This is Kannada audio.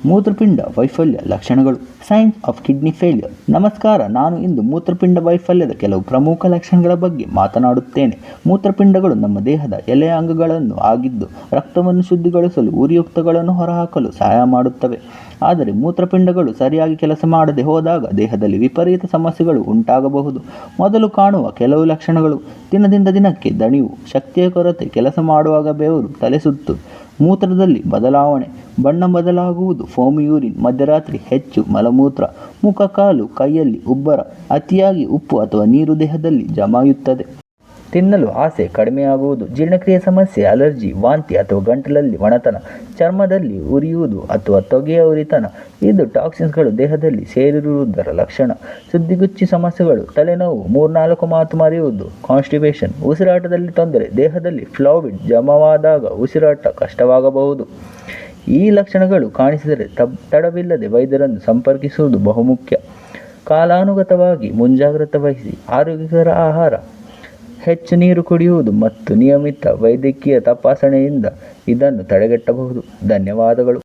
ಮೂತ್ರಪಿಂಡ ವೈಫಲ್ಯ ಲಕ್ಷಣಗಳು. Science of kidney failure. ನಮಸ್ಕಾರ, ನಾನು ಇಂದು ಮೂತ್ರಪಿಂಡ ವೈಫಲ್ಯದ ಕೆಲವು ಪ್ರಮುಖ ಲಕ್ಷಣಗಳ ಬಗ್ಗೆ ಮಾತನಾಡುತ್ತೇನೆ. ಮೂತ್ರಪಿಂಡಗಳು ನಮ್ಮ ದೇಹದ ಎಲೆಯ ಅಂಗಗಳನ್ನು ಆಗಿದ್ದು ರಕ್ತವನ್ನು ಶುದ್ಧಿಗೊಳಿಸಲು ಉರಿಯುಕ್ತಗಳನ್ನು ಹೊರಹಾಕಲು ಸಹಾಯ ಮಾಡುತ್ತವೆ. ಆದರೆ ಮೂತ್ರಪಿಂಡಗಳು ಸರಿಯಾಗಿ ಕೆಲಸ ಮಾಡದೆ ಹೋದಾಗ ದೇಹದಲ್ಲಿ ವಿಪರೀತ ಸಮಸ್ಯೆಗಳು ಉಂಟಾಗಬಹುದು. ಮೊದಲು ಕಾಣುವ ಕೆಲವು ಲಕ್ಷಣಗಳು: ದಿನದಿಂದ ದಿನಕ್ಕೆ ದಣಿವು, ಶಕ್ತಿಯ ಕೊರತೆ, ಕೆಲಸ ಮಾಡುವಾಗ ಬೆವರು, ತಲೆಸುತ್ತು, ಮೂತ್ರದಲ್ಲಿ ಬದಲಾವಣೆ, ಬಣ್ಣ ಬದಲಾಗುವುದು, ಫೋಮ್ ಯೂರಿನ್, ಮಧ್ಯರಾತ್ರಿ ಹೆಚ್ಚು ಮಲಮೂತ್ರ, ಮುಖ, ಕಾಲು, ಕೈಯಲ್ಲಿ ಉಬ್ಬರ, ಅತಿಯಾಗಿ ಉಪ್ಪು ಅಥವಾ ನೀರು ದೇಹದಲ್ಲಿ ಜಮಾಯುತ್ತದೆ, ತಿನ್ನಲು ಆಸೆ ಕಡಿಮೆಯಾಗುವುದು, ಜೀರ್ಣಕ್ರಿಯೆ ಸಮಸ್ಯೆ, ಅಲರ್ಜಿ, ವಾಂತಿ ಅಥವಾ ಗಂಟಲಲ್ಲಿ ಒಣತನ, ಚರ್ಮದಲ್ಲಿ ಉರಿಯುವುದು ಅಥವಾ ತೊಗೆಯ ಉರಿತನ, ಇದು ಟಾಕ್ಸಿನ್ಸ್ಗಳು ದೇಹದಲ್ಲಿ ಸೇರಿರುವುದರ ಲಕ್ಷಣ, ಸುದ್ದಿಗುಚ್ಚಿ ಸಮಸ್ಯೆಗಳು, ತಲೆನೋವು, 3-4 ಮಾತು ಮರೆಯುವುದು, ಕಾನ್ಸ್ಟಿಪೇಷನ್, ಉಸಿರಾಟದಲ್ಲಿ ತೊಂದರೆ, ದೇಹದಲ್ಲಿ ಫ್ಲೂಯಿಡ್ ಜಮಾವಾದಾಗ ಉಸಿರಾಟ ಕಷ್ಟವಾಗಬಹುದು. ಈ ಲಕ್ಷಣಗಳು ಕಾಣಿಸಿದರೆ ತಡವಿಲ್ಲದೆ ವೈದ್ಯರನ್ನು ಸಂಪರ್ಕಿಸುವುದು ಬಹುಮುಖ್ಯ. ಕಾಲಾನುಗತವಾಗಿ ಮುಂಜಾಗ್ರತೆ ವಹಿಸಿ. ಆರೋಗ್ಯಕರ ಆಹಾರ, ಹೆಚ್ಚು ನೀರು ಕುಡಿಯುವುದು ಮತ್ತು ನಿಯಮಿತ ವೈದ್ಯಕೀಯ ತಪಾಸಣೆಯಿಂದ ಇದನ್ನು ತಡೆಗಟ್ಟಬಹುದು. ಧನ್ಯವಾದಗಳು.